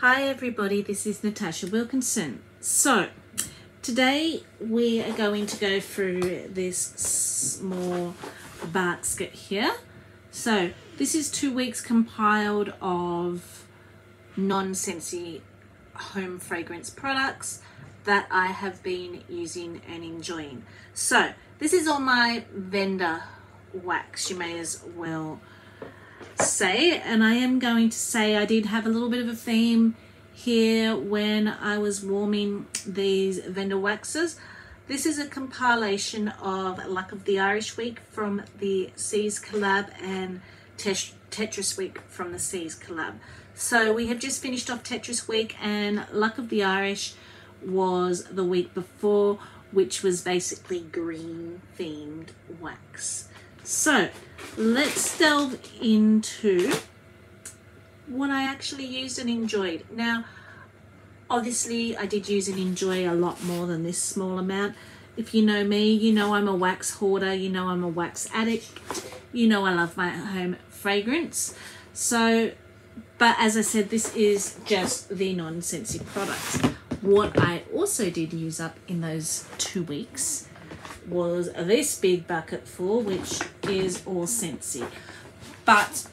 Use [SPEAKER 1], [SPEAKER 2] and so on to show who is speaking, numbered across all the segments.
[SPEAKER 1] Hi everybody, this is Natasha Wilkinson. So today we are going to go through this small basket here. So this is 2 weeks compiled of non-Scentsy home fragrance products that I have been using and enjoying. So this is all my vendor wax, you may as well say, and I am going to say I did have a little bit of a theme here when I was warming these vendor waxes. This is a compilation of Luck of the Irish week from the Seas COLLAB and TETRIS week from the Seas COLLAB. So we have just finished off TETRIS week, and Luck of the Irish was the week before, which was basically green themed wax. So let's delve into what I actually used and enjoyed. Now, obviously I did use and enjoy a lot more than this small amount. If you know me, you know I'm a wax hoarder, you know I'm a wax addict, you know I love my home fragrance. So, but as I said, this is just the non-Scentsy products. What I also did use up in those 2 weeks was this big bucket full, which is all Scentsy. But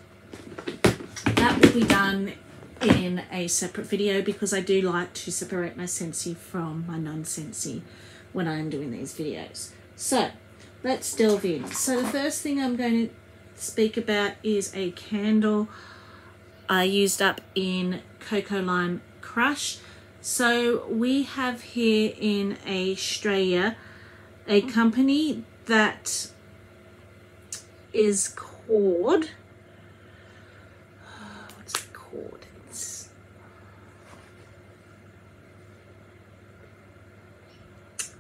[SPEAKER 1] that will be done in a separate video because I do like to separate my Scentsy from my non-Scentsy when I'm doing these videos. So let's delve in. So the first thing I'm going to speak about is a candle I used up in Coco Lime Crush. So we have here in Australia a company that is called, what's it called?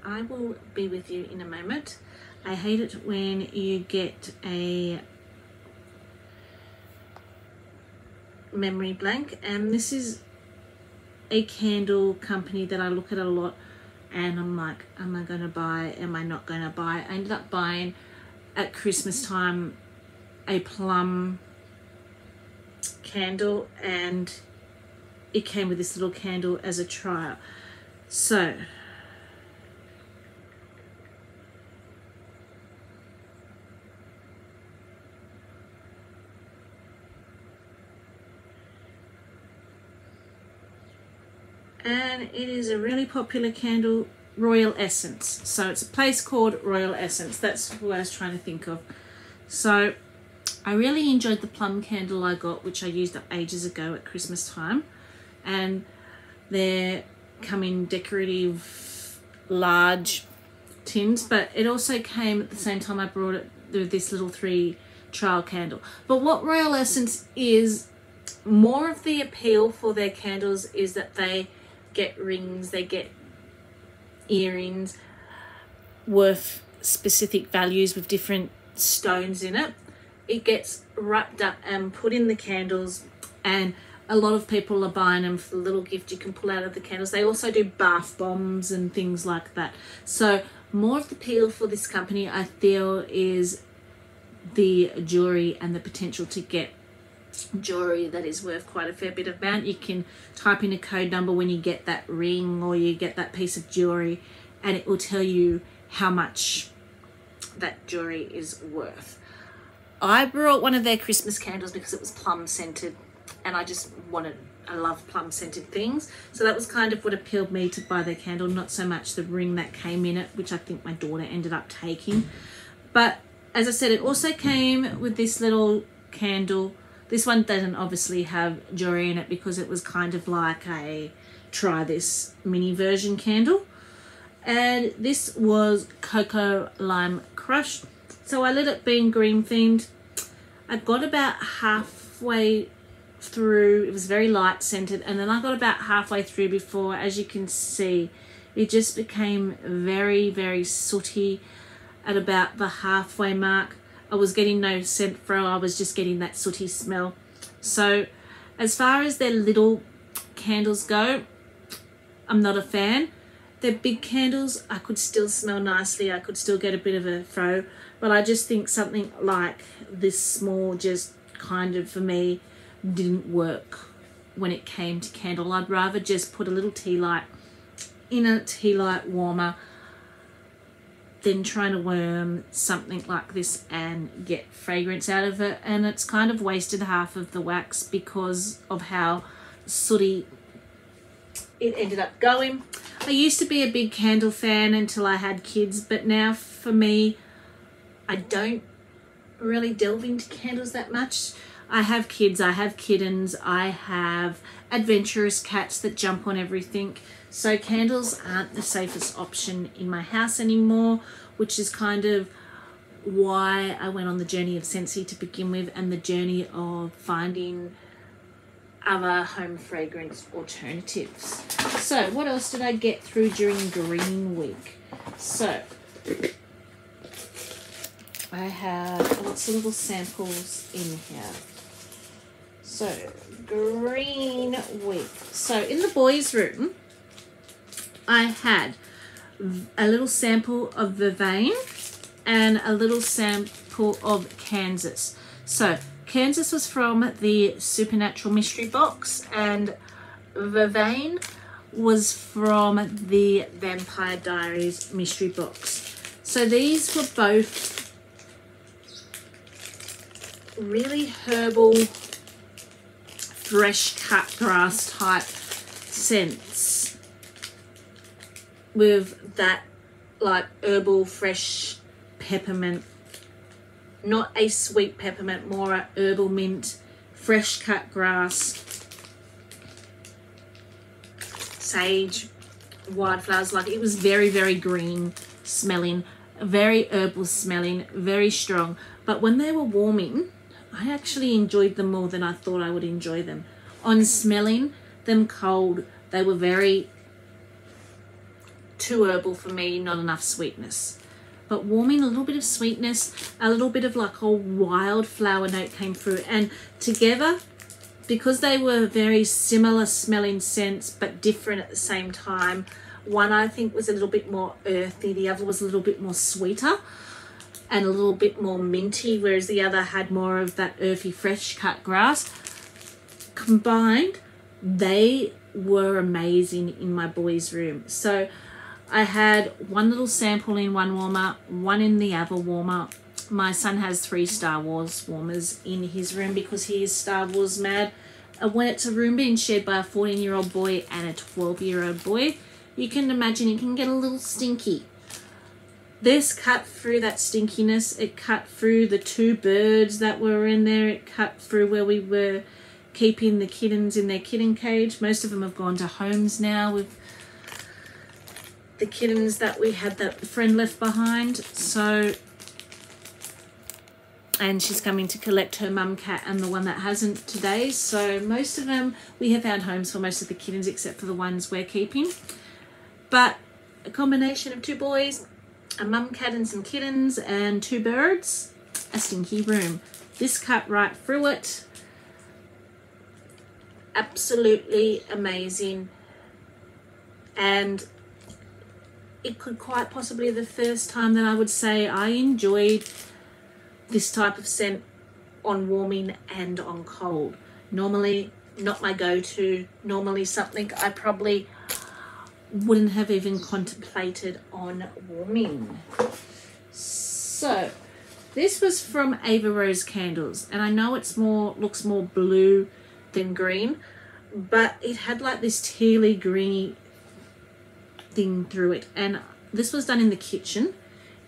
[SPEAKER 1] I will be with you in a moment. I hate it when you get a memory blank, and this is a candle company that I look at a lot and I'm like, am I going to buy, am I not going to buy? I ended up buying at Christmas time a Plum Candle, and it came with this little candle as a trial. So and it is a really popular candle, Royal Essence. So it's a place called Royal Essence. That's what I was trying to think of. So I really enjoyed the Plum Candle I got, which I used up ages ago at Christmas time. And they come in decorative large tins, but it also came at the same time I brought it with this little 3 trial candle. But what Royal Essence is, more of the appeal for their candles is that they get rings, they get earrings worth specific values with different stones in it. It gets wrapped up and put in the candles, and a lot of people are buying them for the little gift you can pull out of the candles. They also do bath bombs and things like that. So more of the appeal for this company, I feel, is the jewelry and the potential to get jewelry that is worth quite a fair bit of amount. You can type in a code number when you get that ring or you get that piece of jewelry, and it will tell you how much that jewelry is worth. I brought one of their Christmas candles because it was plum scented, and I love plum scented things, so that was kind of what appealed me to buy their candle, not so much the ring that came in it, which I think my daughter ended up taking. But as I said, it also came with this little candle. This one doesn't obviously have jewelry in it because it was kind of like a try this mini version candle. And this was Coco Lime Crush. So I let it be green themed. I got about halfway through, it was very light scented, and then I got about halfway through before, as you can see, it just became very, very sooty at about the halfway mark. I was getting no scent from, I was just getting that sooty smell. So as far as their little candles go, I'm not a fan. Their big candles, I could still smell nicely, I could still get a bit of a throw, but I just think something like this small just kind of, for me, didn't work when it came to candle. I'd rather just put a little tea light in a tea light warmer than trying to worm something like this and get fragrance out of it. And it's kind of wasted half of the wax because of how sooty it ended up going. I used to be a big candle fan until I had kids, but now for me, I don't really delve into candles that much. I have kids, I have kittens, I have adventurous cats that jump on everything. So candles aren't the safest option in my house anymore, which is kind of why I went on the journey of Scentsy to begin with, and the journey of finding other home fragrance alternatives. So what else did I get through during Green Week? So I have lots of little samples in here. So Green Week. So in the boys' room, I had a little sample of Vervain and a little sample of Kansas. So Kansas was from the Supernatural Mystery Box, and Vervain was from the Vampire Diaries Mystery Box. So these were both really herbal, fresh cut grass type scents with that like herbal fresh peppermint, not a sweet peppermint, more a herbal mint, fresh cut grass, sage, wildflowers. Like it was very, very green smelling, very herbal smelling, very strong. But when they were warming, I actually enjoyed them more than I thought I would enjoy them. On smelling them cold, they were very too herbal for me, not enough sweetness. But warming, a little bit of sweetness, a little bit of like a wildflower note came through. And together, because they were very similar smelling scents but different at the same time, one I think was a little bit more earthy, the other was a little bit more sweeter and a little bit more minty, whereas the other had more of that earthy fresh cut grass. Combined, they were amazing in my boys' room. So I had one little sample in one warmer, one in the other warmer. My son has 3 Star Wars warmers in his room because he is Star Wars mad. And when it's a room being shared by a 14-year-old boy and a 12-year-old boy, you can imagine it can get a little stinky. This cut through that stinkiness. It cut through the 2 birds that were in there. It cut through where we were keeping the kittens in their kitten cage. Most of them have gone to homes now with the kittens that we had that friend left behind. So, and she's coming to collect her mum cat and the one that hasn't today. So most of them, we have found homes for most of the kittens except for the ones we're keeping. But a combination of 2 boys, a mum cat and some kittens, and 2 birds, a stinky room. This cut right through it. Absolutely amazing. And it could quite possibly be the first time that I would say I enjoyed this type of scent on warming and on cold. Normally not my go-to, normally something I probably wouldn't have even contemplated on warming. So this was from Ava Rose Candles, and I know it's more, looks more blue than green, but it had like this tealy greeny thing through it. And this was done in the kitchen.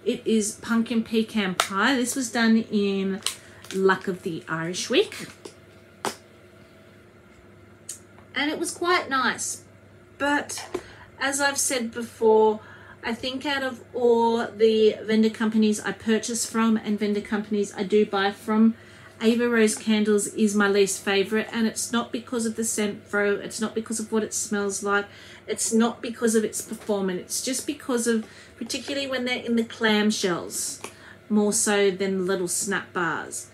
[SPEAKER 1] It is Pumpkin Pecan Pie. This was done in Luck of the Irish Week, and it was quite nice. But as I've said before, I think out of all the vendor companies I purchase from and vendor companies I do buy from, Ava Rose Candles is my least favorite. And it's not because of the scent throw, it's not because of what it smells like, it's not because of its performance, it's just because of, particularly when they're in the clamshells, more so than the little snap bars.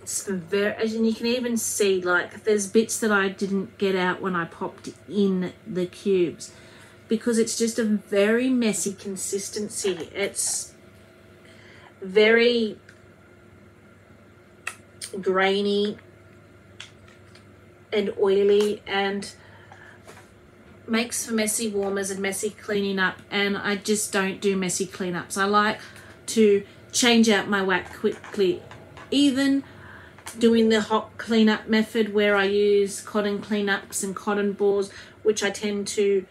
[SPEAKER 1] It's very, and you can even see like there's bits that I didn't get out when I popped in the cubes, because it's just a very messy consistency. It's very grainy, and oily and makes for messy warmers and messy cleaning up, and I just don't do messy cleanups. I like to change out my wax quickly, even doing the hot cleanup method where I use cotton cleanups and cotton balls, which I tend to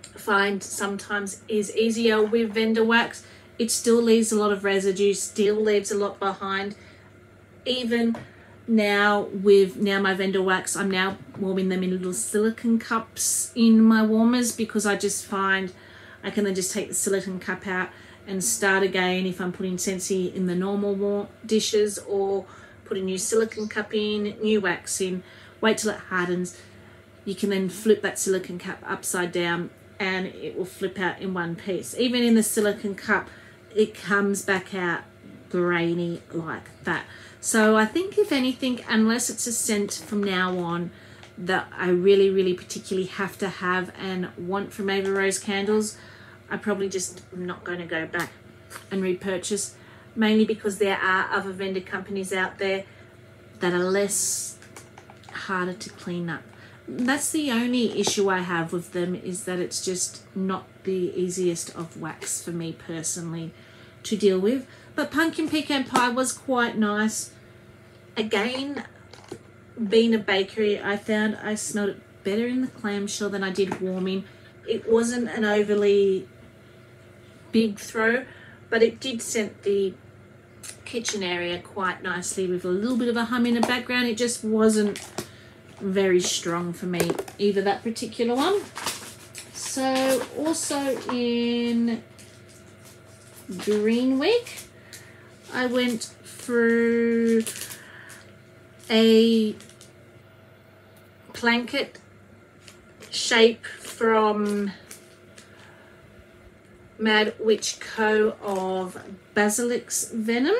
[SPEAKER 1] find sometimes is easier with vendor wax. It still leaves a lot of residue, still leaves a lot behind. Even now with my vendor wax, I'm now warming them in little silicone cups in my warmers, because I just find I can then just take the silicone cup out and start again if I'm putting Scentsy in the normal dishes, or put a new silicone cup in, new wax in, wait till it hardens. You can then flip that silicone cup upside down and it will flip out in one piece. Even in the silicone cup, it comes back out grainy like that. So I think if anything, unless it's a scent from now on that I really particularly have to have and want from Ava Rose candles, I probably just am not going to go back and repurchase, mainly because there are other vendor companies out there that are less harder to clean up. That's the only issue I have with them, is that it's just not the easiest of wax for me personally to deal with. But Pumpkin Pecan Pie was quite nice. Again, being a bakery, I found I smelled it better in the clamshell than I did warming. It wasn't an overly big throw, but it did scent the kitchen area quite nicely with a little bit of a hum in the background. It just wasn't very strong for me, either that particular one. So also in Green Week, I went through a blanket shape from Mad Witch Co. of Basilic's Venom.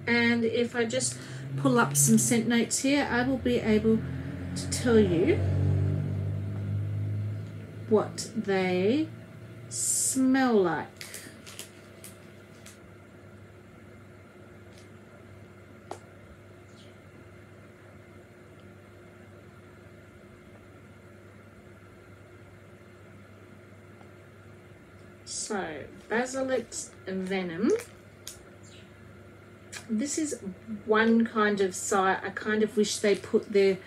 [SPEAKER 1] And if I just pull up some scent notes here, I will be able to tell you what they smell like. So, Basilic's Venom. This is one kind of site. I kind of wish they put their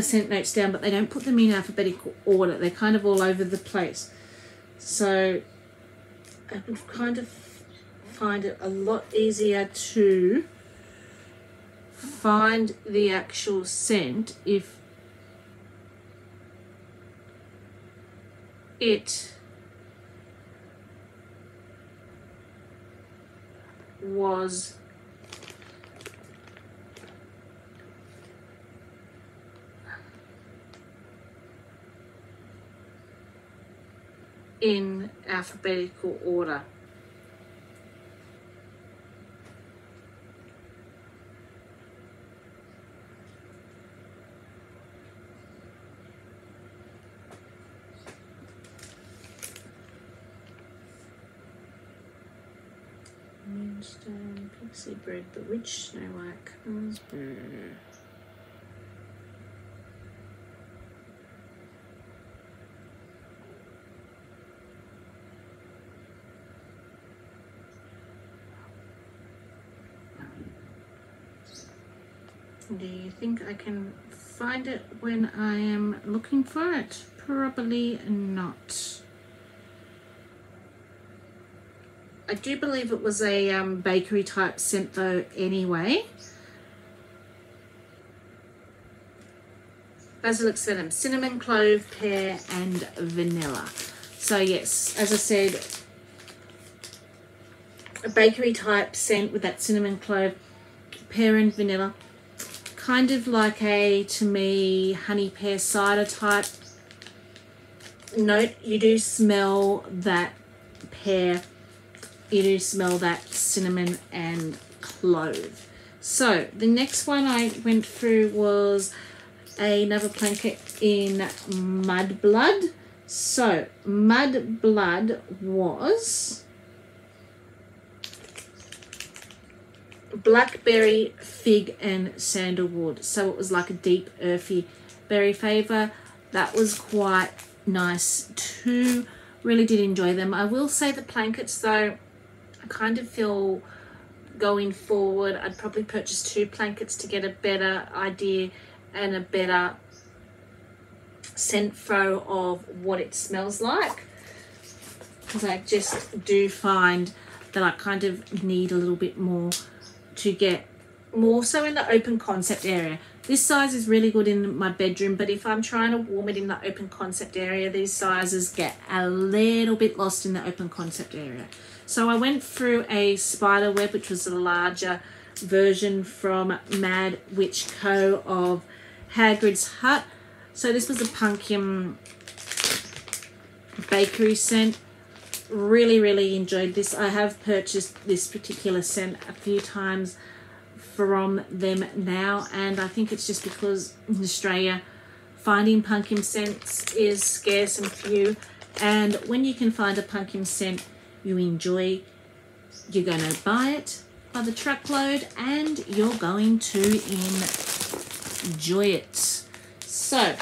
[SPEAKER 1] scent notes down, but they don't put them in alphabetical order. They're kind of all over the place. So I would kind of find it a lot easier to find the actual scent if it was in alphabetical order. Moonstone, Pixie Bread, Bewitched, Snow White, Raspberry. Do you think I can find it when I am looking for it? Probably not. I do believe it was a bakery type scent though anyway. Basilic's Venom, cinnamon, clove, pear and vanilla. So yes, as I said, a bakery type scent with that cinnamon, clove, pear and vanilla. Kind of like a, to me, honey pear cider type note. You do smell that pear, you do smell that cinnamon and clove. So the next one I went through was another blanket in Mudblood. So Mud Blood was Blackberry Fig and Sandalwood. So it was like a deep earthy berry flavour. That was quite nice too. Really did enjoy them. I will say the blankets though, I kind of feel going forward I'd probably purchase 2 blankets to get a better idea and a better scent flow of what it smells like, because I just do find that I kind of need a little bit more to get more so in the open concept area. This size is really good in my bedroom, but if I'm trying to warm it in the open concept area, these sizes get a little bit lost in the open concept area. So I went through a spider web, which was a larger version from Mad Witch Co. of Hagrid's Hut. So this was a pumpkin bakery scent. Really enjoyed this. I have purchased this particular scent a few times from them now, and I think it's just because in Australia finding pumpkin scents is scarce and few, and when you can find a pumpkin scent you enjoy, you're going to buy it by the truckload and you're going to enjoy it. So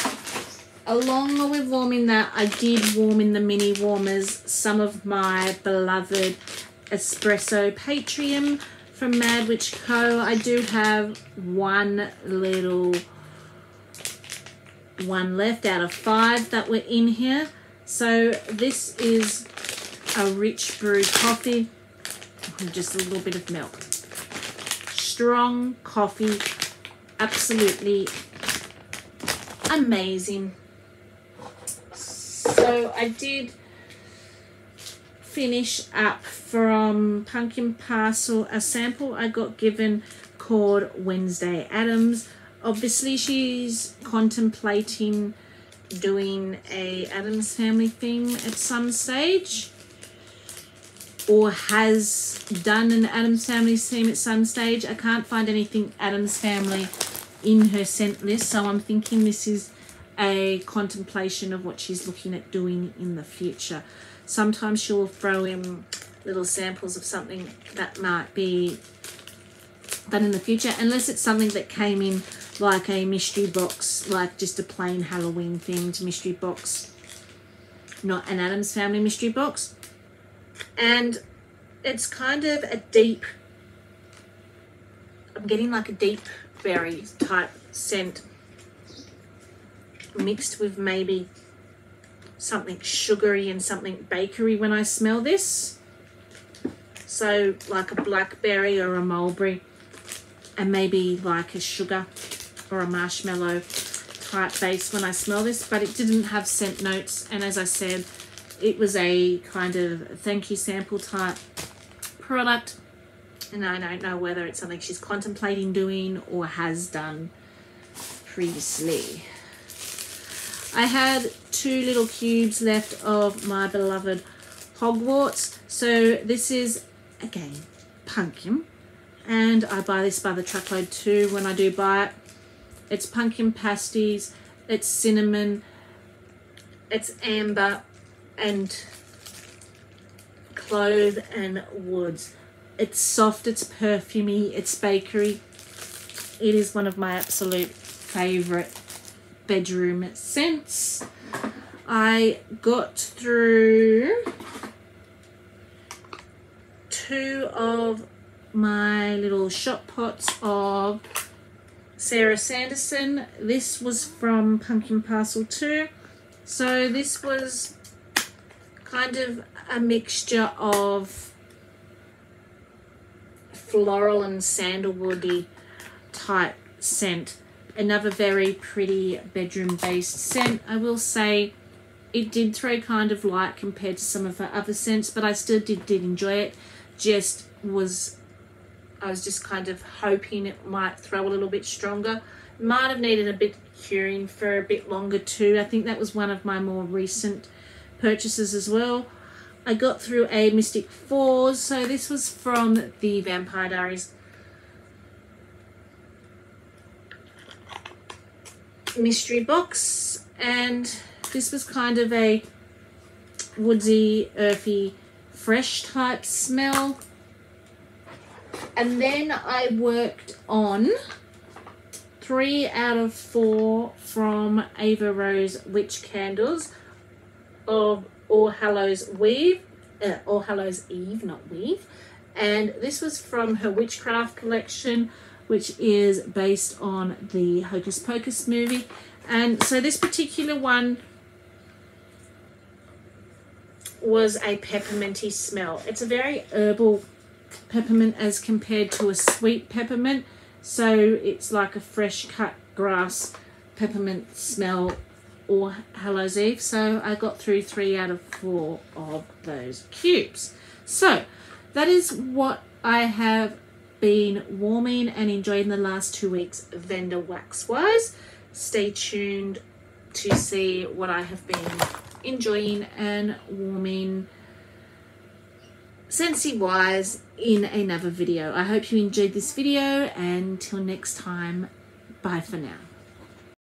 [SPEAKER 1] along with warming that, I did warm in the mini warmers some of my beloved espresso Patreon from Mad Witch Co. I do have one left out of 5 that were in here. So this is a rich brew coffee with just a little bit of milk. Strong coffee, absolutely amazing. So I did finish up from Pumpkin Parcel a sample I got given called Wednesday Addams. Obviously she's contemplating doing a Addams Family thing at some stage, or has done an Addams Family theme at some stage. I can't find anything Addams Family in her scent list, so I'm thinking this is a contemplation of what she's looking at doing in the future. Sometimes she'll throw in little samples of something that might be done in the future, unless it's something that came in like a mystery box, like just a plain Halloween themed mystery box, not an Addams Family mystery box. And it's kind of a deep, I'm getting like a deep berry type scent mixed with maybe something sugary and something bakery when I smell this. So like a blackberry or a mulberry, and maybe like a sugar or a marshmallow type base when I smell this, but it didn't have scent notes. And as I said, it was a kind of thank you sample type product, and I don't know whether it's something she's contemplating doing or has done previously. I had 2 little cubes left of my beloved Hogwarts. So this is, again, pumpkin. And I buy this by the truckload too when I do buy it. It's pumpkin pasties, it's cinnamon, it's amber, and clove and woods. It's soft, it's perfumey, it's bakery. It is one of my absolute favourite bedroom scents. I got through 2 of my little shot pots of Sarah Sanderson. This was from Pumpkin Parcel 2. So this was kind of a mixture of floral and sandalwoody type scent. Another very pretty bedroom based scent. I will say it did throw kind of light compared to some of her other scents, but I still did enjoy it. I was just kind of hoping it might throw a little bit stronger. Might have needed a bit curing for a bit longer too. I think that was one of my more recent purchases as well. I got through a Mystic Falls. So this was from the Vampire Diaries mystery box, and this was kind of a woodsy, earthy, fresh type smell. And then I worked on 3 out of 4 from Ava Rose Witch Candles of All Hallows Weave, All Hallows Eve, not Weave. And this was from her Witchcraft collection, which is based on the Hocus Pocus movie. And so this particular one was a pepperminty smell. It's a very herbal peppermint as compared to a sweet peppermint. So it's like a fresh cut grass peppermint smell or Hallows Eve. So I got through 3 out of 4 of those cubes. So that is what I have been warming and enjoying the last 2 weeks vendor wax wise. Stay tuned to see what I have been enjoying and warming Scentsy wise in another video. I hope you enjoyed this video, and till next time, bye for now.